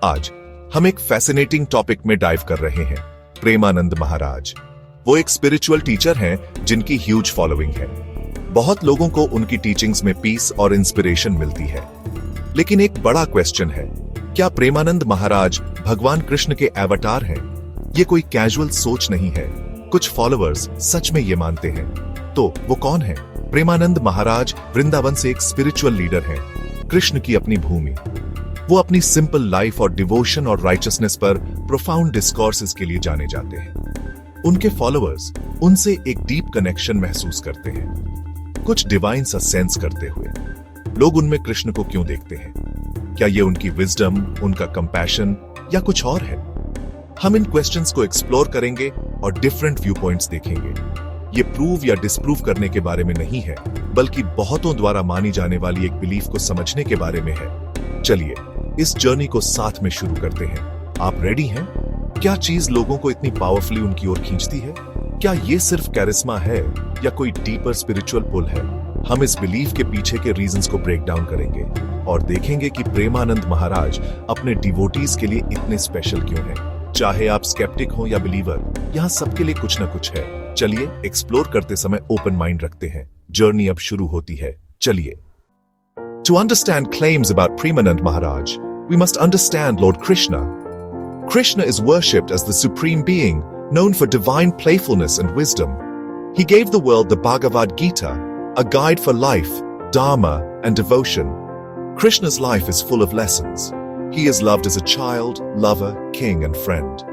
आज हम एक फैसिनेटिंग टॉपिक में डाइव कर रहे हैं, प्रेमानंद महाराज। वो एक स्पिरिचुअल टीचर हैं जिनकी ह्यूज फॉलोइंग है। बहुत लोगों को उनकी टीचिंग्स में पीस और इंस्पिरेशन मिलती है। लेकिन एक बड़ा क्वेश्चन है, क्या प्रेमानंद महाराज भगवान कृष्ण के एवतार हैं? ये कोई कैजुअल सोच नहीं है। कुछ फॉलोअर्स सच में ये मानते हैं। तो वो कौन है? प्रेमानंद महाराज वृंदावन से एक स्पिरिचुअल लीडर हैं, कृष्ण की अपनी भूमि। वो अपनी सिंपल लाइफ और डिवोशन और राइचसनेस पर प्रोफाउंड डिस्कोर्सेस के लिए जाने जाते हैं। उनके फॉलोअर्स उनसे एक डीप कनेक्शन महसूस करते हैं, कुछ डिवाइन सा सेंस करते हुए। लोग उनमें कृष्ण को क्यों देखते हैं? क्या ये उनकी विजडम, उनका कंपैशन या कुछ और है? हम इन क्वेश्चंस को एक्सप्लोर करेंगे और डिफरेंट व्यू पॉइंट्स देखेंगे। ये प्रूव या डिसप्रूव करने के बारे में नहीं है, बल्कि बहुतों द्वारा मानी जाने वाली एक बिलीफ को समझने के बारे में है। चलिए इस जर्नी को साथ में शुरू करते हैं। आप रेडी हैं? क्या चीज लोगों को इतनी पावरफुली उनकी ओर खींचती है? क्या ये सिर्फ कैरिस्मा है या कोई डीपर स्पिरिचुअल पुल है? हम इस बिलीफ के पीछे के रीजंस को ब्रेक डाउन करेंगे और देखेंगे कि प्रेमानंद महाराज अपने डिवोटीज के लिए इतने स्पेशल क्यों हैं। चाहे आप स्केप्टिक हो या बिलीवर, यहाँ सबके लिए कुछ ना कुछ है। चलिए एक्सप्लोर करते समय ओपन माइंड रखते हैं। जर्नी अब शुरू होती है। चलिए। To understand claims about Premanand Maharaj, we must understand Lord Krishna. Krishna is worshipped as the supreme being, known for divine playfulness and wisdom. He gave the world the Bhagavad Gita, a guide for life, dharma, and devotion. Krishna's life is full of lessons. He is loved as a child, lover, king, and friend.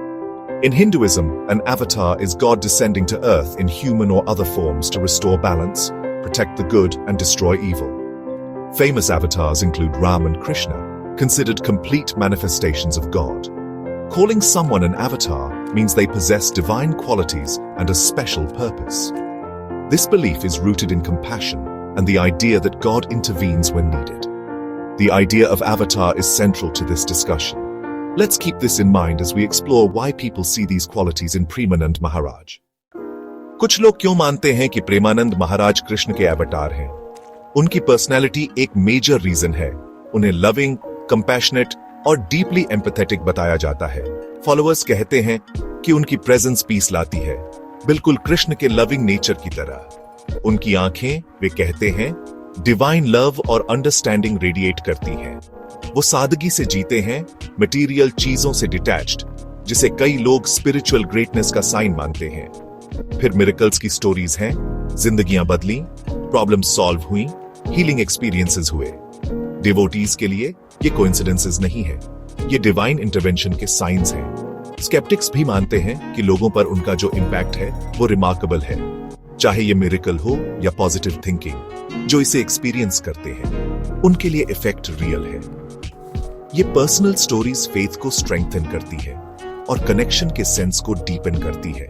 In Hinduism, an avatar is God descending to earth in human or other forms to restore balance, protect the good, and destroy evil. Famous avatars include Ram and Krishna, considered complete manifestations of God. Calling someone an avatar means they possess divine qualities and a special purpose. This belief is rooted in compassion and the idea that God intervenes when needed. The idea of avatar is central to this discussion. Let's keep this in mind as we explore why people see these qualities in Premanand Maharaj. कुछ लोग क्यों मानते हैं कि प्रेमानंद महाराज कृष्ण के अवतार हैं? उनकी पर्सनैलिटी एक मेजर रीजन है। उन्हें लविंग, कंपैशनेट और डीपली एम्पैथेटिक बताया जाता है। फॉलोअर्स कहते हैं कि उनकी प्रेजेंस पीस लाती है, बिल्कुल कृष्ण के लविंग नेचर की तरह। उनकी आंखें, वे कहते हैं, डिवाइन लव और अंडरस्टैंडिंग रेडिएट करती हैं। वो सादगी से जीते हैं, मटेरियल चीजों से डिटैच्ड, जिसे कई लोग स्पिरिचुअल ग्रेटनेस का साइन मानते हैं। फिर मिरेकल्स की स्टोरीज हैं, जिंदगियां बदली, प्रॉब्लम सॉल्व हुई, हीलिंग एक्सपीरियंसेस हुए। डिवोटीज के लिए ये कोइंसिडेंसेस नहीं है, ये डिवाइन इंटरवेंशन के साइंस हैं। स्केप्टिक्स भी मानते हैं कि लोगों पर उनका जो इंपैक्ट है वो रिमार्केबल है, चाहे ये मिरेकल हो या पॉजिटिव थिंकिंग। जो इसे एक्सपीरियंस करते हैं उनके लिए इफेक्ट रियल है। ये पर्सनल स्टोरीज फेथ को स्ट्रेंथन करती है और कनेक्शन के सेंस को डीपन करती है।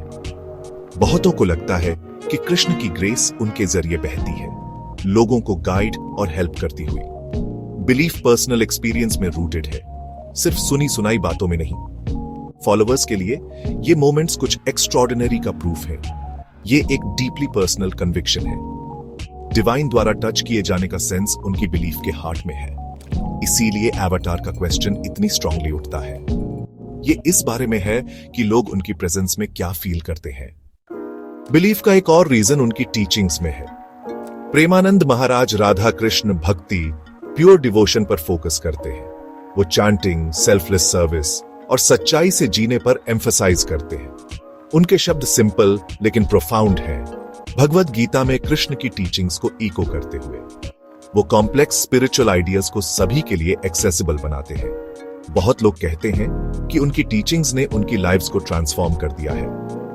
बहुतों को लगता है कि कृष्ण की ग्रेस उनके जरिए बहती है, लोगों को गाइड और हेल्प करती हुई। बिलीफ पर्सनल एक्सपीरियंस में रूटेड है, सिर्फ सुनी सुनाई बातों में नहीं। फॉलोअर्स के लिए ये मोमेंट्स कुछ एक्स्ट्रॉर्डिनरी का प्रूफ है। ये एक डीपली पर्सनल कन्विक्शन है। डिवाइन द्वारा टच किए जाने का सेंस उनकी बिलीफ के हार्ट में है। इसीलिए एवतार का क्वेश्चन इतनी स्ट्रांगली उठता है। ये इस बारे में है कि लोग उनकी प्रेजेंस में क्या फील करते हैं। बिलीफ का एक और रीजन उनकी टीचिंग्स में है। प्रेमानंद महाराज राधा कृष्ण भक्ति, प्योर डिवोशन पर फोकस करते हैं। वो चैंटिंग, सेल्फलेस सर्विस और सच्चाई से जीने पर एम्फसाइज करते हैं। उनके शब्द सिंपल लेकिन प्रोफाउंड हैं, भगवद गीता में कृष्ण की टीचिंग्स को इको करते हुए। वो कॉम्प्लेक्स स्पिरिचुअल आइडियाज को सभी के लिए एक्सेसिबल बनाते हैं। बहुत लोग कहते हैं कि उनकी टीचिंग्स ने उनकी लाइव्स को ट्रांसफॉर्म कर दिया है,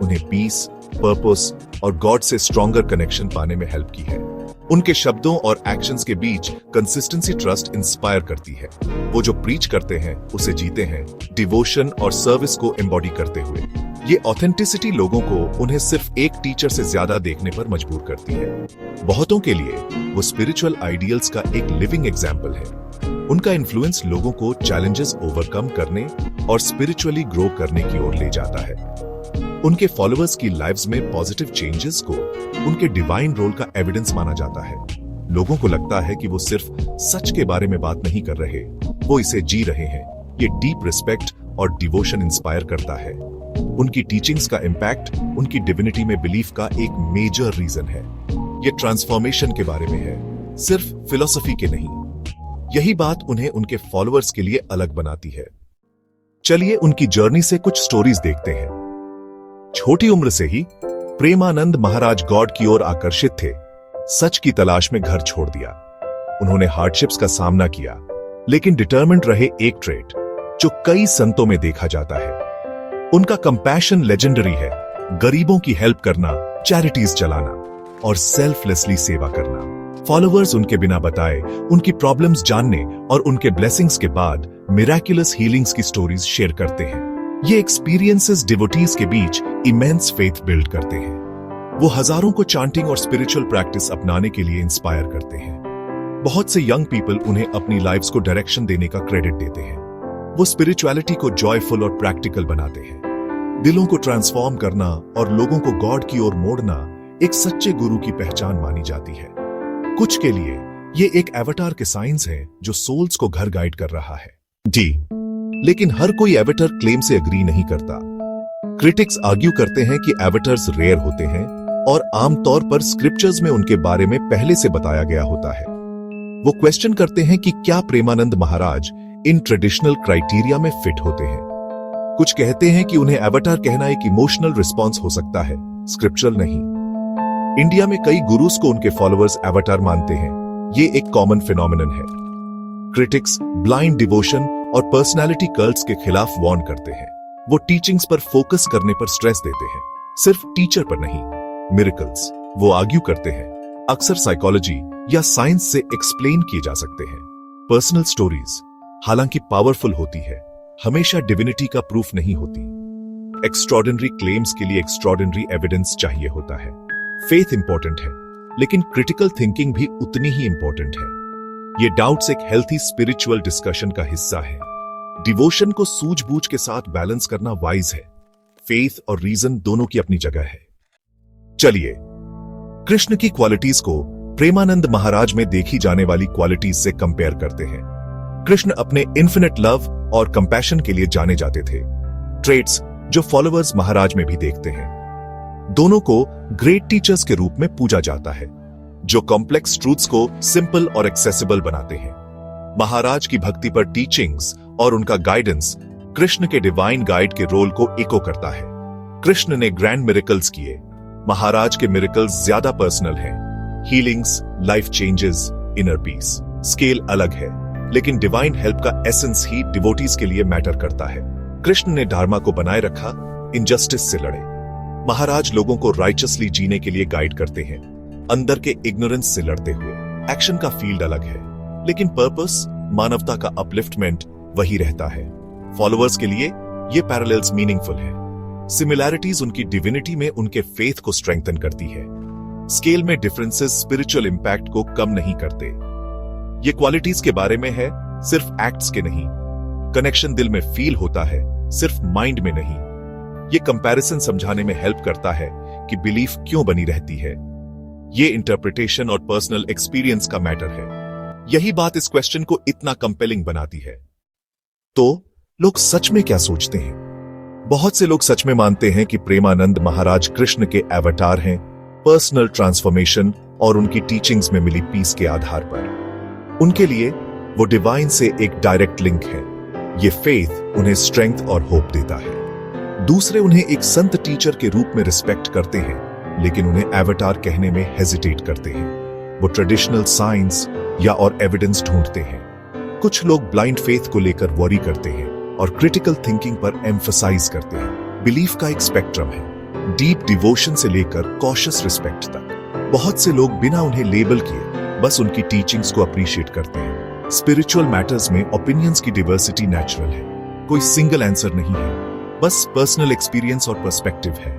उन्हें पीस, पर्पस और गॉड से स्ट्रॉन्गर कनेक्शन पाने में हेल्प की है। उनके शब्दों और एक्शंस के बीच कंसिस्टेंसी ट्रस्ट इंस्पायर करती है। वो जो प्रीच करते हैं उसे जीते हैं, डिवोशन और सर्विस को एम्बॉडी करते हुए। ये ऑथेंटिसिटी लोगों को उन्हें सिर्फ एक टीचर से ज्यादा देखने पर मजबूर करती है। बहुतों के लिए वो स्पिरिचुअल आइडियल्स का एक लिविंग एग्जाम्पल है। उनका इन्फ्लुएंस लोगों को चैलेंजेस ओवरकम करने और स्पिरिचुअली ग्रो करने की ओर ले जाता है। उनके फॉलोअर्स की लाइव्स में पॉजिटिव चेंजेस को उनके डिवाइन रोल का एविडेंस माना जाता है। लोगों को लगता है कि वो सिर्फ सच के बारे में बात नहीं कर रहे, वो इसे जी रहे हैं। ये डीप रिस्पेक्ट और डिवोशन इंस्पायर करता है। उनकी टीचिंग्स का इम्पैक्ट उनकी डिविनिटी में बिलीफ का एक मेजर रीजन है। ये ट्रांसफॉर्मेशन के बारे में है, सिर्फ फिलॉसफी के नहीं। यही बात उन्हें उनके फॉलोअर्स के लिए अलग बनाती है। चलिए उनकी जर्नी से कुछ स्टोरीज देखते हैं। छोटी उम्र से ही प्रेमानंद महाराज गॉड की ओर आकर्षित थे। सच की तलाश में घर छोड़ दिया। उन्होंने हार्डशिप्स का सामना किया, लेकिन डिटरमिन्ड रहे, एक ट्रेट जो कई संतों में देखा जाता है। उनका कंपैशन लेजेंडरी है। गरीबों की हेल्प करना, चैरिटीज चलाना और सेल्फलेसली सेवा करना। फॉलोअर्स उनके बिना बताए उनकी प्रॉब्लम्स जानने और उनके ब्लेसिंग्स के बाद मिराक्युलस हीलिंग्स की स्टोरीज शेयर करते हैं। ये एक्सपीरियंसेस डिवोटीज के बीच इमेंस फेथ बिल्ड करते हैं। वो हजारों को चांटिंग और स्पिरिचुअल प्रैक्टिस अपनाने के लिए इंस्पायर करते हैं। बहुत से यंग पीपल उन्हें अपनी लाइफ्स को डायरेक्शन देने का क्रेडिट देते हैं। वो स्पिरिचुअलिटी को जॉयफुल और प्रैक्टिकल बनाते हैं। दिलों को ट्रांसफॉर्म करना और लोगों को गॉड की ओर मोड़ना एक सच्चे गुरु की पहचान मानी जाती है। कुछ के लिए ये एक एवटार के साइंस है जो सोल्स को घर गाइड कर रहा है। जी, लेकिन हर कोई एवटार क्लेम से एग्री नहीं करता। क्रिटिक्स आर्ग्यू करते हैं कि एवटार्स रेयर होते हैं और आमतौर पर स्क्रिप्चर्स में उनके बारे में पहले से बताया गया होता है। वो क्वेश्चन करते हैं कि क्या Premanand Maharaj in traditional criteria में फिट होते हैं। कुछ कहते हैं कि उन्हें एवटार कहना एक इमोशनल रिस्पॉन्स हो सकता है, स्क्रिप्चरल नहीं। इंडिया में कई गुरुस को उनके फॉलोअर्स एवटार मानते हैं। ये एक कॉमन फिनोमिनन है। क्रिटिक्स ब्लाइंड डिवोशन और पर्सनालिटी कल्ट्स के खिलाफ वार्न करते हैं। वो टीचिंग्स पर फोकस करने पर स्ट्रेस देते हैं, सिर्फ टीचर पर नहीं। मिरेकल्स, वो आर्ग्यू करते हैं, अक्सर साइकोलॉजी या साइंस से एक्सप्लेन किए जा सकते हैं। पर्सनल स्टोरीज, हालांकि पावरफुल होती है, हमेशा डिविनिटी का प्रूफ नहीं होती। एक्स्ट्रॉर्डिनरी क्लेम्स के लिए एक्स्ट्रॉर्डिनरी एविडेंस चाहिए होता है। फेथ इंपॉर्टेंट है, लेकिन क्रिटिकल थिंकिंग भी उतनी ही इंपॉर्टेंट है। ये डाउट्स एक हेल्थी स्पिरिचुअल डिस्कशन का हिस्सा है। डिवोशन को सूझबूझ के साथ बैलेंस करना वाइज है। फेथ और रीजन दोनों की अपनी जगह है। चलिए कृष्ण की क्वालिटीज को प्रेमानंद महाराज में देखी जाने वाली क्वालिटीज से कंपेयर करते हैं। कृष्ण अपने इन्फिनिट लव और कंपैशन के लिए जाने जाते थे, ट्रेट्स जो फॉलोअर्स महाराज में भी देखते हैं। दोनों को ग्रेट टीचर्स के रूप में पूजा जाता है, जो कॉम्प्लेक्स ट्रूथ्स को सिंपल और एक्सेसिबल बनाते हैं। महाराज की भक्ति पर टीचिंग्स और उनका गाइडेंस कृष्ण के डिवाइन गाइड के रोल को इको करता है। कृष्ण ने ग्रैंड मिरेकल्स किए, महाराज के मिरेकल्स ज्यादा पर्सनल हैं। Healings, life changes, inner peace, scale अलग है, लेकिन डिवाइन हेल्प का एसेंस ही डिवोटीज के लिए मैटर करता है। कृष्ण ने धर्म को बनाए रखा, इनजस्टिस से लड़े। महाराज लोगों को राइचसली जीने के लिए गाइड करते हैं, अंदर के इग्नोरेंस से लड़ते हुए। एक्शन का फील्ड अलग है, लेकिन पर्पस, मानवता का अपलिफ्टमेंट वही रहता है। फॉलोअर्स के लिए ये पैरेलल्स मीनिंगफुल है। सिमिलैरिटीज उनकी डिविनिटी में उनके फेथ को स्ट्रेंथन करती है। स्केल में डिफरेंसेस स्पिरिचुअल इंपैक्ट को कम नहीं करते। ये क्वालिटीज के बारे में है, सिर्फ एक्ट्स के नहीं। कनेक्शन दिल में फील होता है, सिर्फ माइंड में नहीं। ये कंपैरिजन समझाने में हेल्प करता है कि बिलीफ क्यों बनी रहती है। ये इंटरप्रिटेशन और पर्सनल एक्सपीरियंस का मैटर है। यही बात इस क्वेश्चन को इतना कंपेलिंग बनाती है। तो लोग सच में क्या सोचते हैं? बहुत से लोग सच में मानते हैं कि प्रेमानंद महाराज कृष्ण के एवटार हैं, पर्सनल ट्रांसफॉर्मेशन और उनकी टीचिंग्स में मिली पीस के आधार पर। उनके लिए वो डिवाइन से एक डायरेक्ट लिंक है। ये फेथ उन्हें स्ट्रेंथ और होप देता है। दूसरे उन्हें एक संत टीचर के रूप में रिस्पेक्ट करते हैं, लेकिन उन्हें एवटार कहने में हेजिटेट करते हैं। वो ट्रेडिशनल साइंस या और एविडेंस ढूंढते हैं। कुछ लोग ब्लाइंड फेथ को लेकर वरी करते हैं और क्रिटिकल थिंकिंग पर एम्फसाइज करते हैं। बिलीफ का एक स्पेक्ट्रम है, डीप डिवोशन से लेकर कॉशियस रिस्पेक्ट तक। बहुत से लोग बिना उन्हें लेबल किए बस उनकी टीचिंग्स को अप्रिशिएट करते हैं। स्पिरिचुअल मैटर्स में ओपिनियंस की डिवर्सिटी नेचुरल है। कोई सिंगल आंसर नहीं है, बस पर्सनल एक्सपीरियंस और पर्सपेक्टिव है।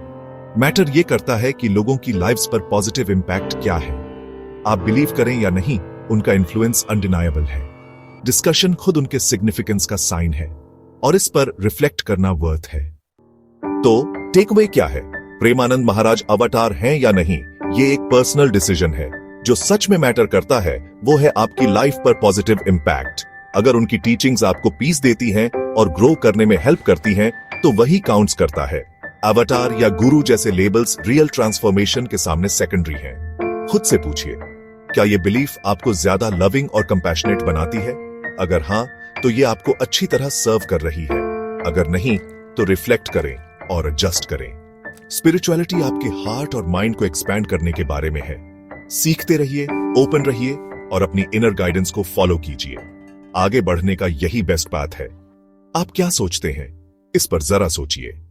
मैटर ये करता है कि लोगों की लाइव्स पर पॉजिटिव इंपैक्ट क्या है। आप बिलीव करें या नहीं, उनका इन्फ्लुएंस अनडिनायबल है। डिस्कशन खुद उनके सिग्निफिकेंस का साइन है और इस पर रिफ्लेक्ट करना वर्थ है। तो टेकअवे क्या है? प्रेमानंद महाराज अवतार हैं या नहीं, ये एक पर्सनल डिसीजन है। जो सच में मैटर करता है वो है आपकी लाइफ पर पॉजिटिव इंपैक्ट, अगर उनकी टीचिंग्स आपको पीस देती हैं और ग्रो करने में हेल्प करती हैं, तो वही काउंट्स करता है। अवतार या गुरु जैसे लेबल्स रियल ट्रांसफॉर्मेशन के सामने सेकेंडरी हैं। खुद से पूछिए, क्या ये बिलीफ आपको ज्यादा लविंग और कंपैशनेट बनाती है? अगर हाँ, तो ये आपको अच्छी तरह सर्व कर रही है। अगर नहीं, तो रिफ्लेक्ट करें और एडजस्ट करें। स्पिरिचुअलिटी आपके हार्ट और माइंड को एक्सपैंड करने के बारे में है। सीखते रहिए, ओपन रहिए और अपनी इनर गाइडेंस को फॉलो कीजिए। आगे बढ़ने का यही बेस्ट पाथ है। आप क्या सोचते हैं? इस पर जरा सोचिए।